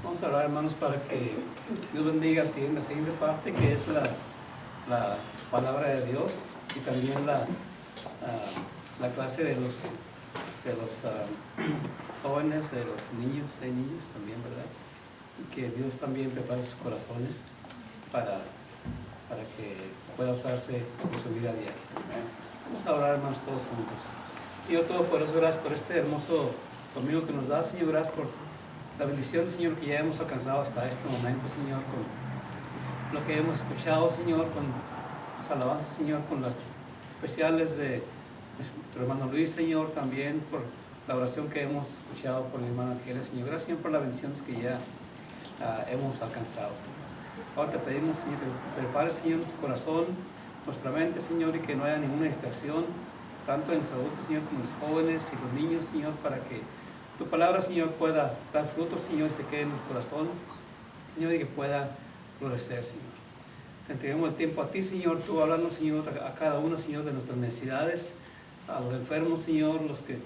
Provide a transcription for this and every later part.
Vamos a orar, hermanos, para que Dios bendiga la siguiente parte, que es la palabra de Dios, y también la clase de los jóvenes, de los niños, hay niños también, ¿verdad? Y que Dios también prepare sus corazones para que pueda usarse en su vida diaria. Vamos a orar, hermanos, todos juntos. Señor Todopoderoso, gracias por este hermoso domingo que nos da, Señor. Gracias por la bendición, Señor, que ya hemos alcanzado hasta este momento, Señor, con lo que hemos escuchado, Señor, con las alabanzas, Señor, con las especiales de nuestro hermano Luis, Señor, también por la oración que hemos escuchado por mi hermano Ángeles, Señor. Gracias, Señor, por las bendiciones que ya hemos alcanzado, Señor. Ahora te pedimos, Señor, que prepare, Señor, nuestro corazón, nuestra mente, Señor, y que no haya ninguna distracción, tanto en los adultos, Señor, como en los jóvenes y los niños, Señor, para que tu palabra, Señor, pueda dar frutos, Señor, y se quede en el corazón, Señor, y que pueda florecer, Señor. Te entregamos el tiempo a ti, Señor, tú hablando, Señor, a cada uno, Señor, de nuestras necesidades, a los enfermos, Señor, los que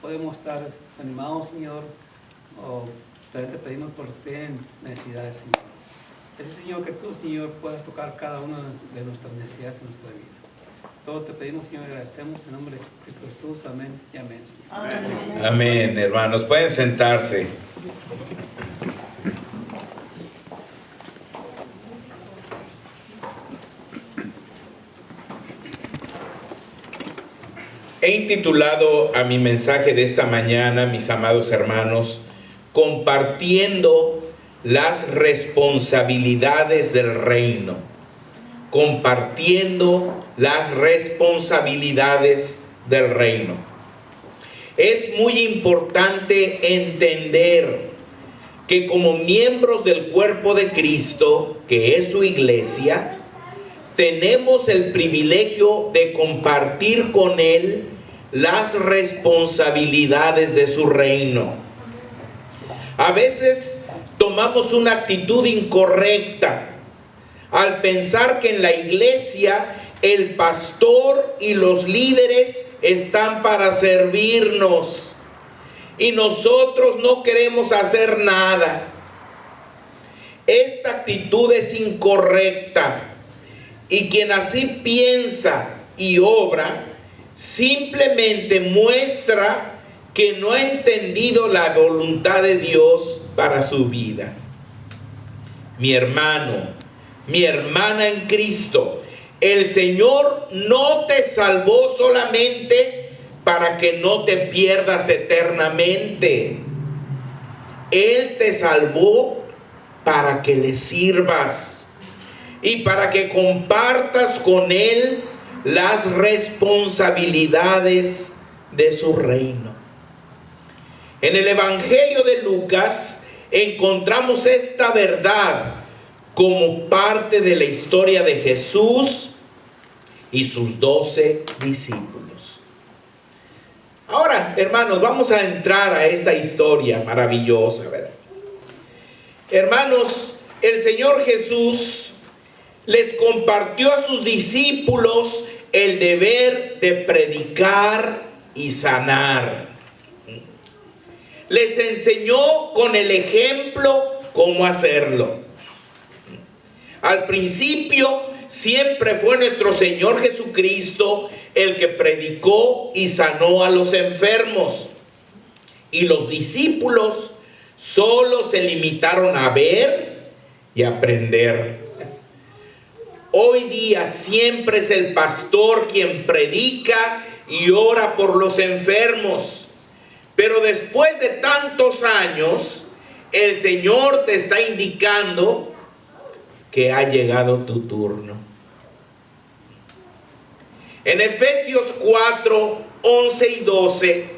podemos estar desanimados, Señor, o también te pedimos por los que tienen necesidades, Señor. Ese, Señor, que tú, Señor, puedas tocar cada una de nuestras necesidades en nuestra vida. Todo te pedimos, Señor, y agradecemos en nombre de Cristo Jesús. Amén y amén, Señor. Amén. Amén, hermanos. Pueden sentarse. He intitulado a mi mensaje de esta mañana, mis amados hermanos, compartiendo las responsabilidades del reino. Compartiendo las responsabilidades del reino. Es muy importante entender que como miembros del cuerpo de Cristo, que es su iglesia, tenemos el privilegio de compartir con Él las responsabilidades de su reino. A veces tomamos una actitud incorrecta al pensar que en la iglesia el pastor y los líderes están para servirnos y nosotros no queremos hacer nada. Esta actitud es incorrecta y quien así piensa y obra simplemente muestra que no ha entendido la voluntad de Dios para su vida. Mi hermano, mi hermana en Cristo, el Señor no te salvó solamente para que no te pierdas eternamente. Él te salvó para que le sirvas y para que compartas con Él las responsabilidades de su reino. En el Evangelio de Lucas encontramos esta verdad como parte de la historia de Jesús y sus 12 discípulos. Ahora, hermanos, vamos a entrar a esta historia maravillosa, ¿verdad? Hermanos, el Señor Jesús les compartió a sus discípulos el deber de predicar y sanar. Les enseñó con el ejemplo cómo hacerlo. Al principio siempre fue nuestro Señor Jesucristo el que predicó y sanó a los enfermos. Y los discípulos solo se limitaron a ver y aprender. Hoy día siempre es el pastor quien predica y ora por los enfermos. Pero después de tantos años, el Señor te está indicando que ha llegado tu turno. En Efesios 4, 11 y 12,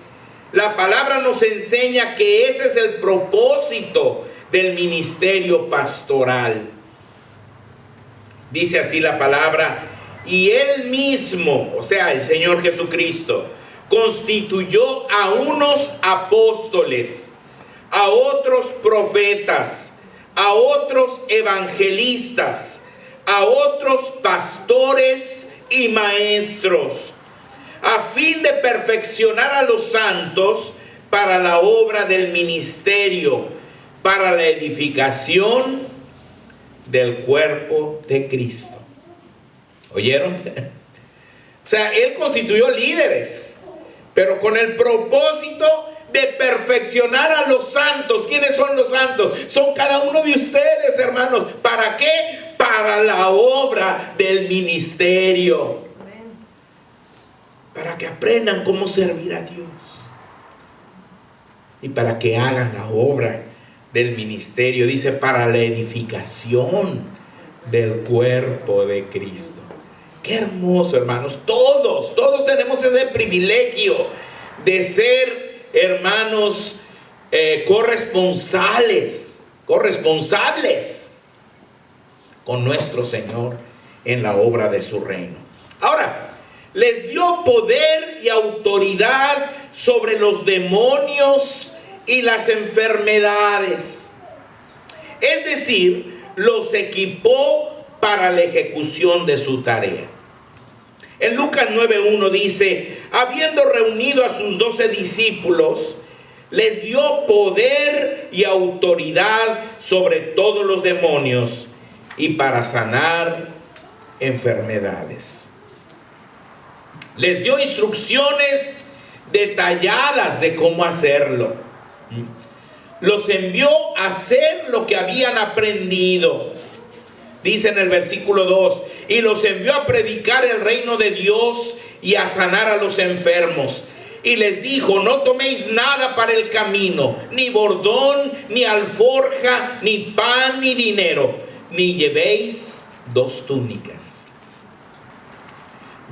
la palabra nos enseña que ese es el propósito del ministerio pastoral. Dice así la palabra: y Él mismo, o sea, el Señor Jesucristo, constituyó a unos apóstoles, a otros profetas, a otros evangelistas, a otros pastores y maestros, a fin de perfeccionar a los santos para la obra del ministerio, para la edificación del cuerpo de Cristo. ¿Oyeron? O sea, Él constituyó líderes, pero con el propósito de perfeccionar a los santos. ¿Quiénes son los santos? Son cada uno de ustedes, hermanos. ¿Para qué? Para la obra del ministerio. Para que aprendan cómo servir a Dios. Y para que hagan la obra del ministerio. Dice, para la edificación del cuerpo de Cristo. Qué hermoso, hermanos. Todos tenemos ese privilegio de ser, hermanos, corresponsables con nuestro Señor en la obra de su reino. Ahora, les dio poder y autoridad sobre los demonios y las enfermedades. Es decir, los equipó para la ejecución de su tarea. En Lucas 9:1 dice, habiendo reunido a sus 12 discípulos, les dio poder y autoridad sobre todos los demonios y para sanar enfermedades. Les dio instrucciones detalladas de cómo hacerlo. Los envió a hacer lo que habían aprendido. Dice en el versículo 2, y los envió a predicar el reino de Dios y a sanar a los enfermos. Y les dijo, no toméis nada para el camino, ni bordón, ni alforja, ni pan, ni dinero, ni llevéis 2 túnicas.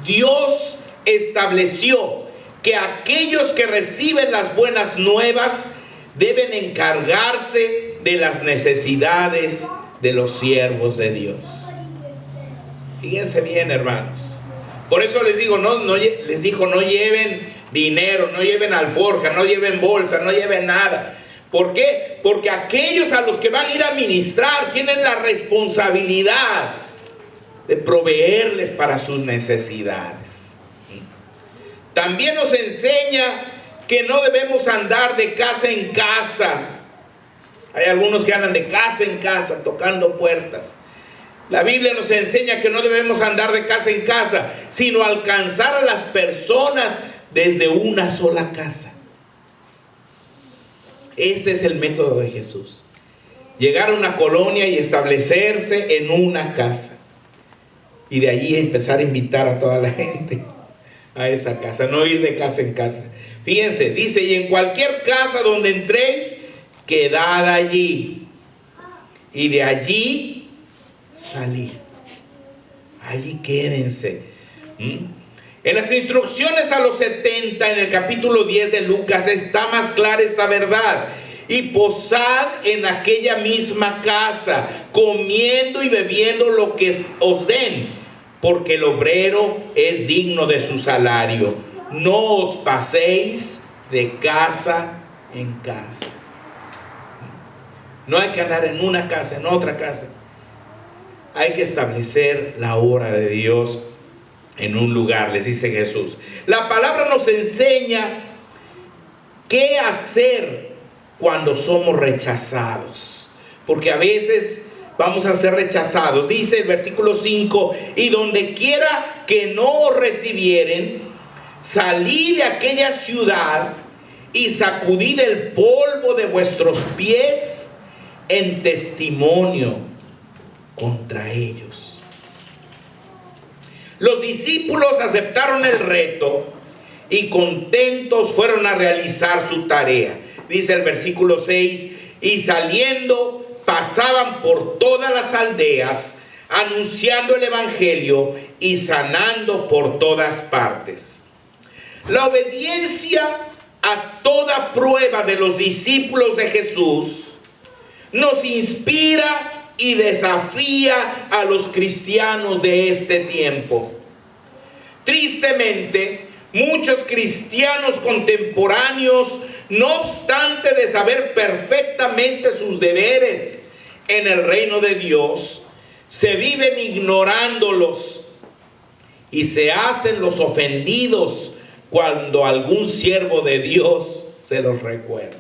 Dios estableció que aquellos que reciben las buenas nuevas deben encargarse de las necesidades de los siervos de Dios. Fíjense bien, hermanos. Por eso les digo, les dijo, no lleven dinero, no lleven alforja, no lleven bolsa, no lleven nada. ¿Por qué? Porque aquellos a los que van a ir a ministrar tienen la responsabilidad de proveerles para sus necesidades. También nos enseña que no debemos andar de casa en casa. Hay algunos que andan de casa en casa tocando puertas. La Biblia nos enseña que no debemos andar de casa en casa, sino alcanzar a las personas desde una sola casa. Ese es el método de Jesús. Llegar a una colonia y establecerse en una casa. Y de allí empezar a invitar a toda la gente a esa casa, no ir de casa en casa. Fíjense, dice, y en cualquier casa donde entréis, quedad allí. Y de allí salir. Allí quédense. En las instrucciones a los 70, en el capítulo 10 de Lucas, está más clara esta verdad. Y posad en aquella misma casa, comiendo y bebiendo lo que os den, porque el obrero es digno de su salario. No os paséis de casa en casa. No hay que andar en una casa, en otra casa. Hay que establecer la obra de Dios en un lugar, les dice Jesús. La palabra nos enseña qué hacer cuando somos rechazados, porque a veces vamos a ser rechazados. Dice el versículo 5, y donde quiera que no os recibieren, salid de aquella ciudad y sacudid el polvo de vuestros pies en testimonio contra ellos. Los discípulos aceptaron el reto y contentos fueron a realizar su tarea. Dice el versículo 6, y saliendo pasaban por todas las aldeas, anunciando el evangelio y sanando por todas partes. La obediencia a toda prueba de los discípulos de Jesús nos inspira y desafía a los cristianos de este tiempo. Tristemente, muchos cristianos contemporáneos, no obstante de saber perfectamente sus deberes en el reino de Dios, se viven ignorándolos y se hacen los ofendidos cuando algún siervo de Dios se los recuerda.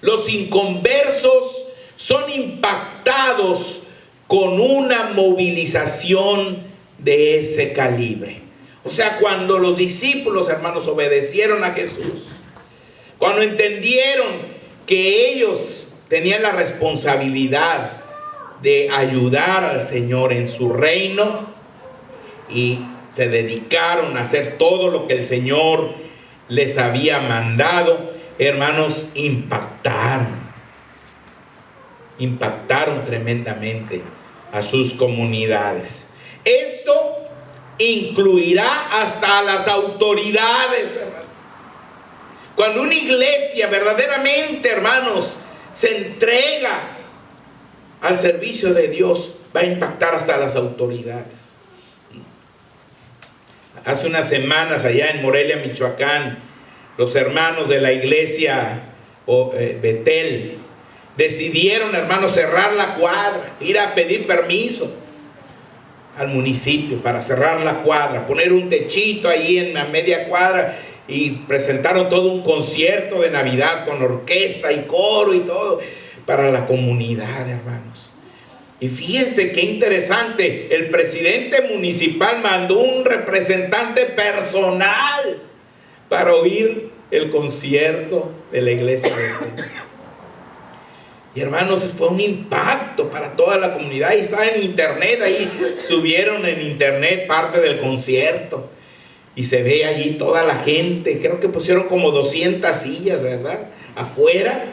los inconversos son impactados con una movilización de ese calibre. O sea, cuando los discípulos, hermanos, obedecieron a Jesús, cuando entendieron que ellos tenían la responsabilidad de ayudar al Señor en su reino y se dedicaron a hacer todo lo que el Señor les había mandado, hermanos, impactaron tremendamente a sus comunidades. Esto incluirá hasta a las autoridades, hermanos. Cuando una iglesia verdaderamente, hermanos, se entrega al servicio de Dios, va a impactar hasta las autoridades. Hace unas semanas allá en Morelia, Michoacán, los hermanos de la iglesia Betel decidieron, hermanos, cerrar la cuadra, ir a pedir permiso al municipio para cerrar la cuadra, poner un techito ahí en la media cuadra, y presentaron todo un concierto de Navidad con orquesta y coro y todo para la comunidad, hermanos. Y fíjense qué interesante, el presidente municipal mandó un representante personal para oír el concierto de la iglesia de Betel. Y hermanos, fue un impacto para toda la comunidad. Y está en internet, ahí subieron en internet parte del concierto. Y se ve allí toda la gente. Creo que pusieron como 200 sillas, ¿verdad? Afuera,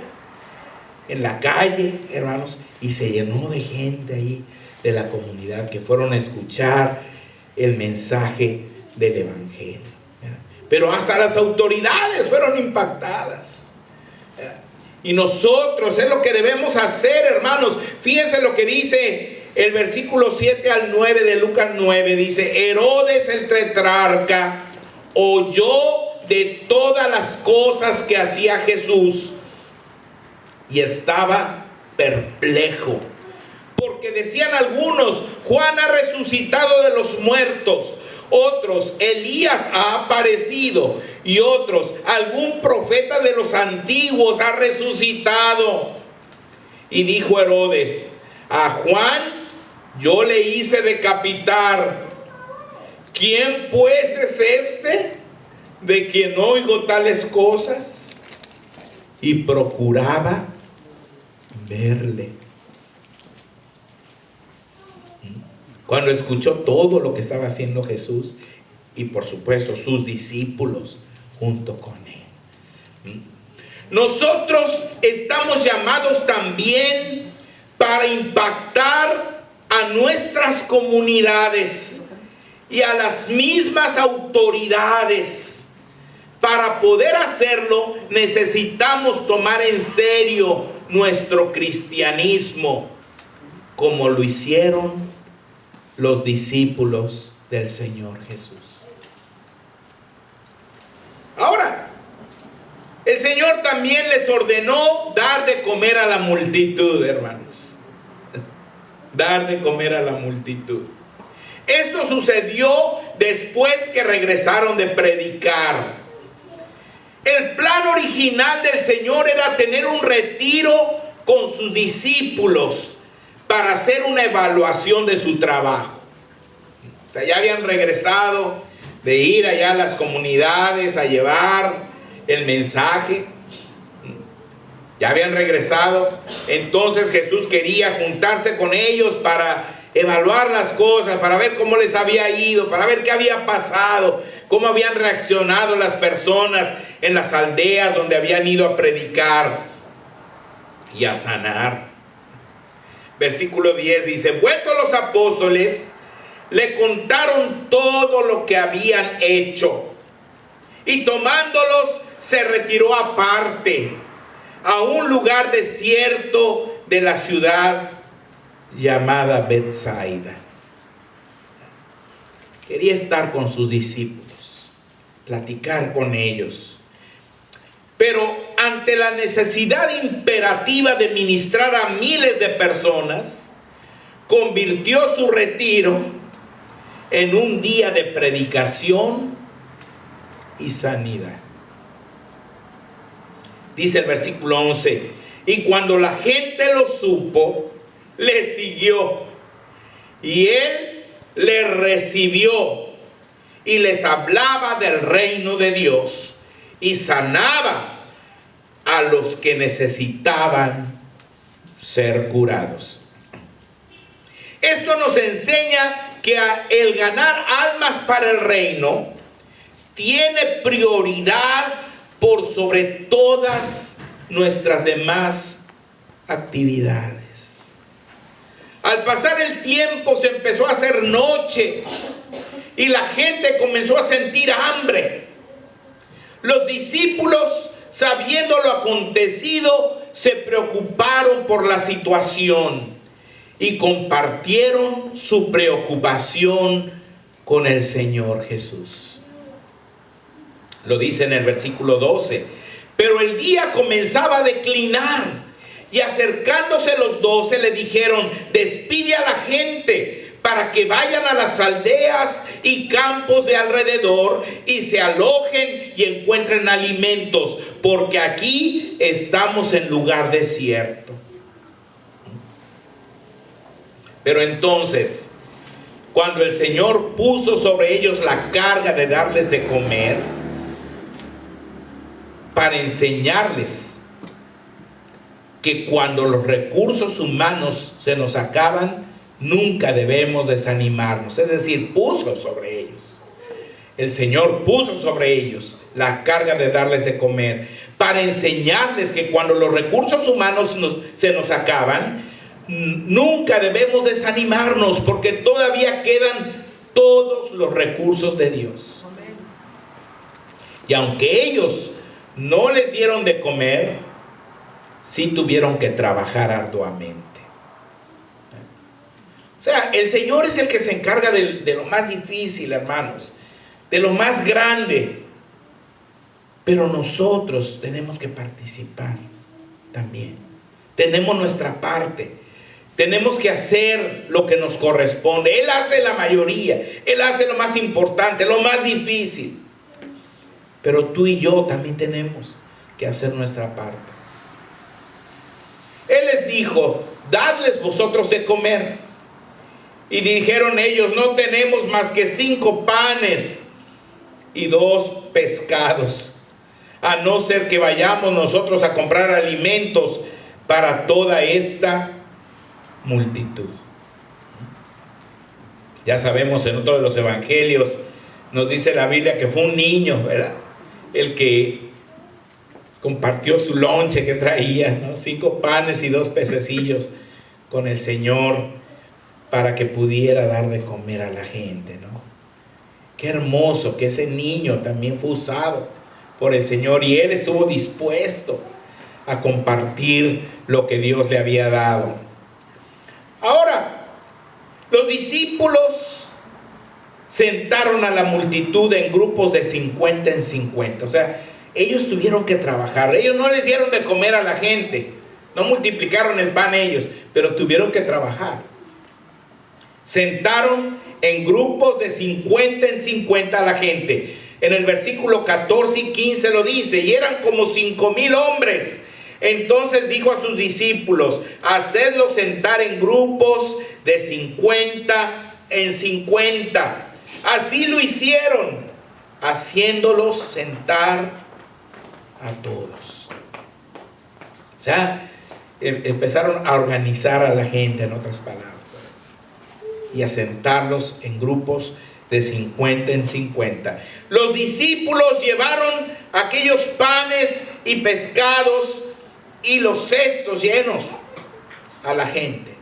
en la calle, hermanos. Y se llenó de gente ahí de la comunidad que fueron a escuchar el mensaje del evangelio, ¿verdad? Pero hasta las autoridades fueron impactadas, ¿verdad? Y nosotros es lo que debemos hacer, hermanos. Fíjense lo que dice el versículo 7 al 9 de Lucas 9. Dice: Herodes el tetrarca oyó de todas las cosas que hacía Jesús y estaba perplejo, porque decían algunos: Juan ha resucitado de los muertos, otros: Elías ha aparecido, y otros: algún profeta de los antiguos ha resucitado. Y dijo Herodes: a Juan yo le hice decapitar. ¿Quién pues es este de quien oigo tales cosas? Y procuraba verle. Cuando escuchó todo lo que estaba haciendo Jesús, y por supuesto sus discípulos junto con él. Nosotros estamos llamados también para impactar a nuestras comunidades y a las mismas autoridades. Para poder hacerlo, necesitamos tomar en serio nuestro cristianismo, como lo hicieron los discípulos del Señor Jesús. Ahora, el Señor también les ordenó dar de comer a la multitud, hermanos. Dar de comer a la multitud. Esto sucedió después que regresaron de predicar. El plan original del Señor era tener un retiro con sus discípulos para hacer una evaluación de su trabajo. O sea, ya habían regresado de ir allá a las comunidades a llevar el mensaje. Ya habían regresado. Entonces Jesús quería juntarse con ellos para evaluar las cosas, para ver cómo les había ido, para ver qué había pasado, cómo habían reaccionado las personas en las aldeas donde habían ido a predicar y a sanar. Versículo 10 dice: vueltos los apóstoles, le contaron todo lo que habían hecho, y tomándolos se retiró aparte a un lugar desierto de la ciudad llamada Betsaida. Quería estar con sus discípulos, platicar con ellos. Pero ante la necesidad imperativa de ministrar a miles de personas, convirtió su retiro en un día de predicación y sanidad. Dice el versículo 11: Y cuando la gente lo supo, le siguió. Y él le recibió y les hablaba del reino de Dios y sanaba a los que necesitaban ser curados. Esto nos enseña que el ganar almas para el reino tiene prioridad por sobre todas nuestras demás actividades. Al pasar el tiempo se empezó a hacer noche y la gente comenzó a sentir hambre. Los discípulos, sabiendo lo acontecido, se preocuparon por la situación y compartieron su preocupación con el Señor Jesús. Lo dice en el versículo 12. Pero el día comenzaba a declinar y acercándose los 12 le dijeron: despide a la gente para que vayan a las aldeas y campos de alrededor y se alojen y encuentren alimentos, porque aquí estamos en lugar desierto. Pero entonces, cuando el Señor puso sobre ellos la carga de darles de comer, para enseñarles que cuando los recursos humanos se nos acaban, nunca debemos desanimarnos. Es decir, puso sobre ellos. El Señor puso sobre ellos la carga de darles de comer, para enseñarles que cuando los recursos humanos se nos acaban, nunca debemos desanimarnos, porque todavía quedan todos los recursos de Dios. Y aunque ellos no les dieron de comer, sí tuvieron que trabajar arduamente. O sea, el Señor es el que se encarga de lo más difícil, hermanos, de lo más grande. Pero nosotros tenemos que participar también. Tenemos nuestra parte. Tenemos que hacer lo que nos corresponde. Él hace la mayoría. Él hace lo más importante, lo más difícil. Pero tú y yo también tenemos que hacer nuestra parte. Él les dijo: dadles vosotros de comer. Y dijeron ellos: no tenemos más que 5 panes y 2 pescados, a no ser que vayamos nosotros a comprar alimentos para toda esta multitud. Ya sabemos, en otro de los evangelios nos dice la Biblia que fue un niño, ¿verdad?, el que compartió su lonche que traía, ¿no? 5 panes y 2 pececillos con el Señor para que pudiera dar de comer a la gente, ¿no? Qué hermoso que ese niño también fue usado por el Señor y él estuvo dispuesto a compartir lo que Dios le había dado. Ahora, los discípulos sentaron a la multitud en grupos de 50 en 50. O sea, ellos tuvieron que trabajar. Ellos no les dieron de comer a la gente, no multiplicaron el pan ellos, pero tuvieron que trabajar. Sentaron en grupos de 50 en 50 a la gente. En el versículo 14 y 15 lo dice: y eran como 5,000 hombres. Entonces dijo a sus discípulos: hacedlos sentar en grupos de 50 en 50. Así lo hicieron, haciéndolos sentar a todos. O sea, empezaron a organizar a la gente, en otras palabras, y a sentarlos en grupos de 50 en 50. Los discípulos llevaron aquellos panes y pescados y los cestos llenos a la gente.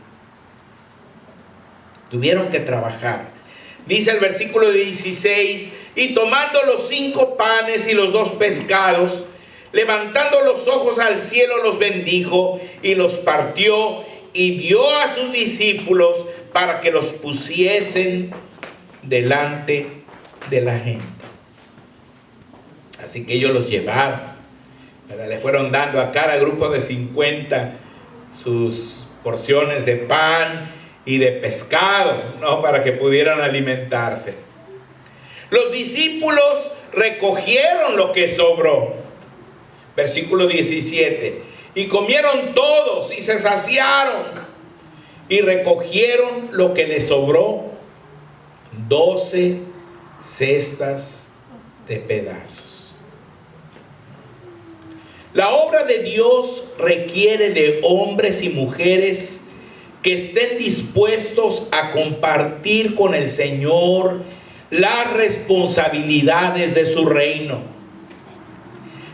Tuvieron que trabajar. Dice el versículo 16: y tomando los 5 panes y los 2 pescados, levantando los ojos al cielo, los bendijo y los partió y dio a sus discípulos para que los pusiesen delante de la gente. Así que ellos los llevaron, ¿verdad? Le fueron dando a cada grupo de 50 sus porciones de pan y de pescado, ¿no?, para que pudieran alimentarse. Los discípulos recogieron lo que sobró. Versículo 17: Y comieron todos y se saciaron y recogieron lo que les sobró, 12 cestas de pedazos. La obra de Dios requiere de hombres y mujeres que estén dispuestos a compartir con el Señor las responsabilidades de su reino.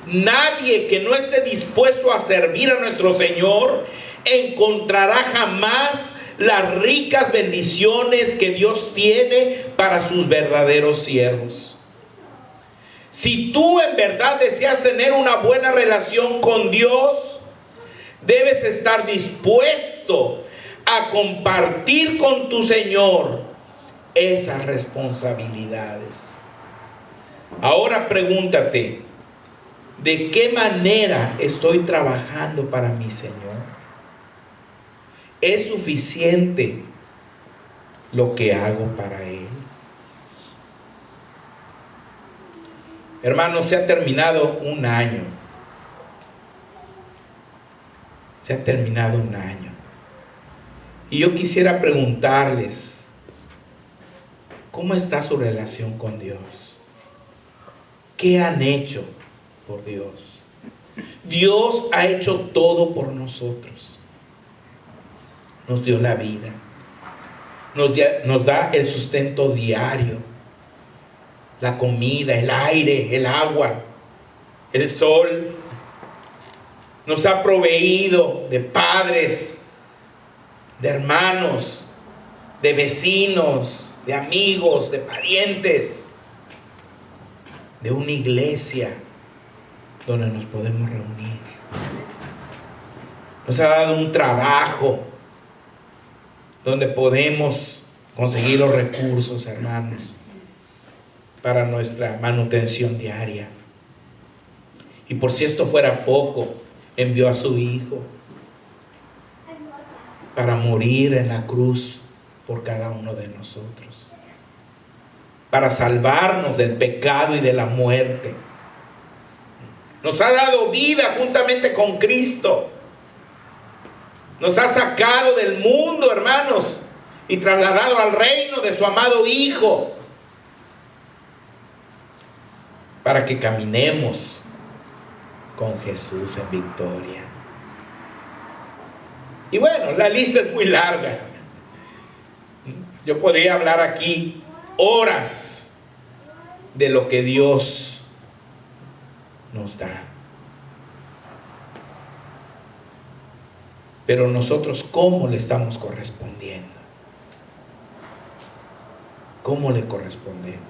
Nadie que no esté dispuesto a servir a nuestro Señor encontrará jamás las ricas bendiciones que Dios tiene para sus verdaderos siervos. Si tú en verdad deseas tener una buena relación con Dios, debes estar dispuesto a compartir con tu Señor esas responsabilidades. Ahora pregúntate, ¿de qué manera estoy trabajando para mi Señor? ¿Es suficiente lo que hago para Él? Hermanos, se ha terminado un año. Se ha terminado un año. Y yo quisiera preguntarles, ¿cómo está su relación con Dios? ¿Qué han hecho por Dios? Dios ha hecho todo por nosotros. Nos dio la vida. Nos da el sustento diario. La comida, el aire, el agua, el sol. Nos ha proveído de padres, de hermanos, de vecinos, de amigos, de parientes, de una iglesia donde nos podemos reunir. Nos ha dado un trabajo donde podemos conseguir los recursos, hermanos, para nuestra manutención diaria. Y por si esto fuera poco, envió a su Hijo para morir en la cruz por cada uno de nosotros, para salvarnos del pecado y de la muerte. Nos ha dado vida juntamente con Cristo. Nos ha sacado del mundo, hermanos, y trasladado al reino de su amado Hijo, para que caminemos con Jesús en victoria. Y bueno, la lista es muy larga. Yo podría hablar aquí horas de lo que Dios nos da. Pero nosotros, ¿cómo le estamos correspondiendo? ¿Cómo le correspondemos?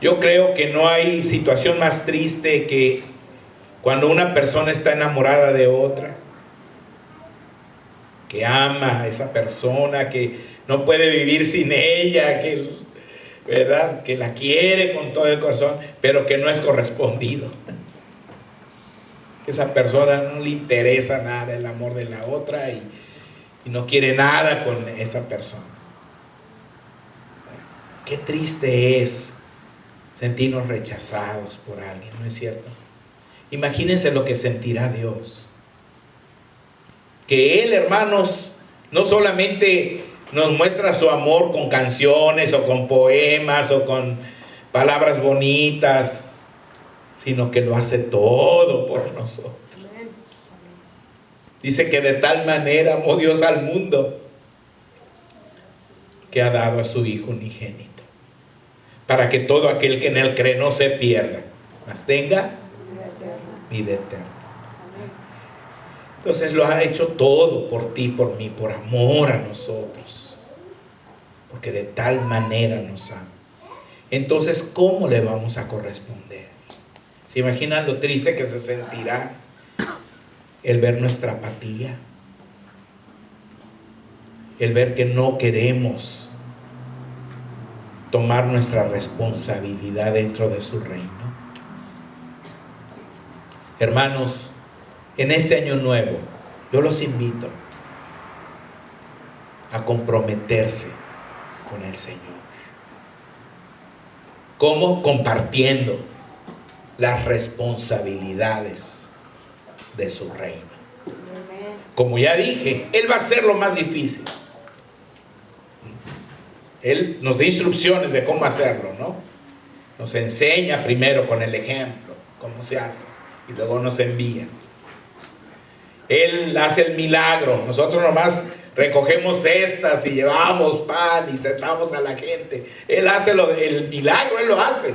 Yo creo que no hay situación más triste que cuando una persona está enamorada de otra, que ama a esa persona, que no puede vivir sin ella, que, ¿verdad?, que la quiere con todo el corazón, pero que no es correspondido. Que esa persona no le interesa nada el amor de la otra y no quiere nada con esa persona. Qué triste es sentirnos rechazados por alguien, ¿no es cierto? Imagínense lo que sentirá Dios. Que Él, hermanos, no solamente nos muestra su amor con canciones o con poemas o con palabras bonitas, sino que lo hace todo por nosotros. Dice que de tal manera amó Dios al mundo que ha dado a su Hijo unigénito, para que todo aquel que en Él cree no se pierda, mas tenga vida eterna. Entonces lo ha hecho todo por ti, por mí, por amor a nosotros, porque de tal manera nos ama. Entonces, ¿cómo le vamos a corresponder? ¿Se imaginan lo triste que se sentirá el ver nuestra apatía? El ver que no queremos tomar nuestra responsabilidad dentro de su reino. Hermanos, en este año nuevo, yo los invito a comprometerse con el Señor. ¿Cómo? Compartiendo las responsabilidades de su reino. Como ya dije, Él va a hacer lo más difícil. Él nos da instrucciones de cómo hacerlo, ¿no? Nos enseña primero con el ejemplo cómo se hace y luego nos envía. Él hace el milagro, nosotros nomás recogemos cestas y llevamos pan y sentamos a la gente. Él hace el milagro, Él lo hace.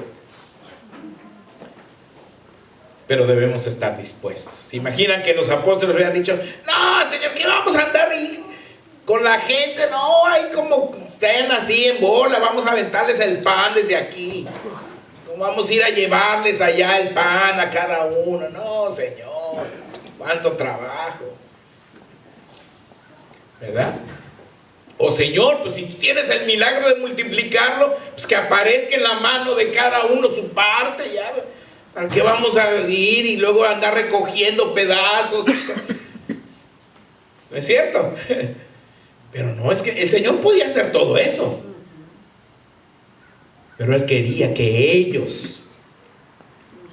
Pero debemos estar dispuestos. ¿Se imaginan que los apóstoles hubieran dicho: no, Señor, ¿qué vamos a andar ahí con la gente? No, ahí como estén así en bola, vamos a aventarles el pan desde aquí. ¿Cómo vamos a ir a llevarles allá el pan a cada uno? No, Señor, cuánto trabajo, ¿verdad? O Señor, pues si tú tienes el milagro de multiplicarlo, pues que aparezca en la mano de cada uno su parte, ya. ¿Para qué vamos a ir y luego andar recogiendo pedazos? ¿No es cierto? Pero no, es que el Señor podía hacer todo eso. Pero Él quería que ellos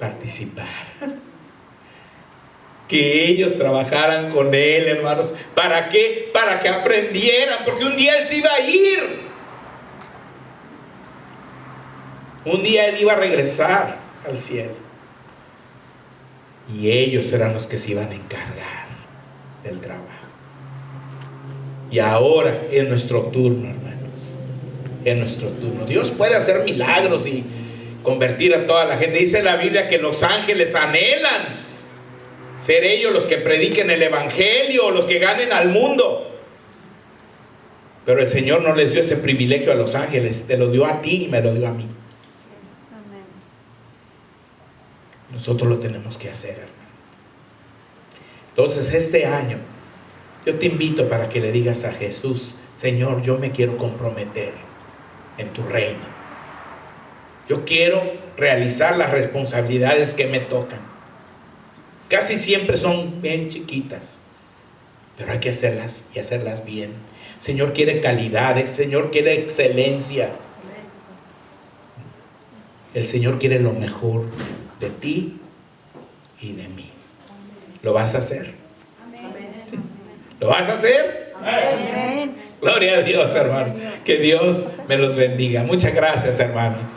participaran. Que ellos trabajaran con Él, hermanos. ¿Para qué? Para que aprendieran. Porque un día Él se iba a ir. Un día Él iba a regresar al cielo. Y ellos eran los que se iban a encargar del trabajo. Y ahora es nuestro turno, hermanos. Es nuestro turno. Dios puede hacer milagros y convertir a toda la gente. Dice la Biblia que los ángeles anhelan ser ellos los que prediquen el evangelio, los que ganen al mundo. Pero el Señor no les dio ese privilegio a los ángeles. Te lo dio a ti y me lo dio a mí. Nosotros lo tenemos que hacer, hermano. Entonces este año yo te invito para que le digas a Jesús: Señor, yo me quiero comprometer en tu reino. Yo quiero realizar las responsabilidades que me tocan. Casi siempre son bien chiquitas, pero hay que hacerlas y hacerlas bien. El Señor quiere calidad, el Señor quiere excelencia. El Señor quiere lo mejor de ti y de mí. ¿Lo vas a hacer? ¿Sí? ¿Lo vas a hacer? Amén. Gloria a Dios, hermano. Que Dios me los bendiga. Muchas gracias, hermanos.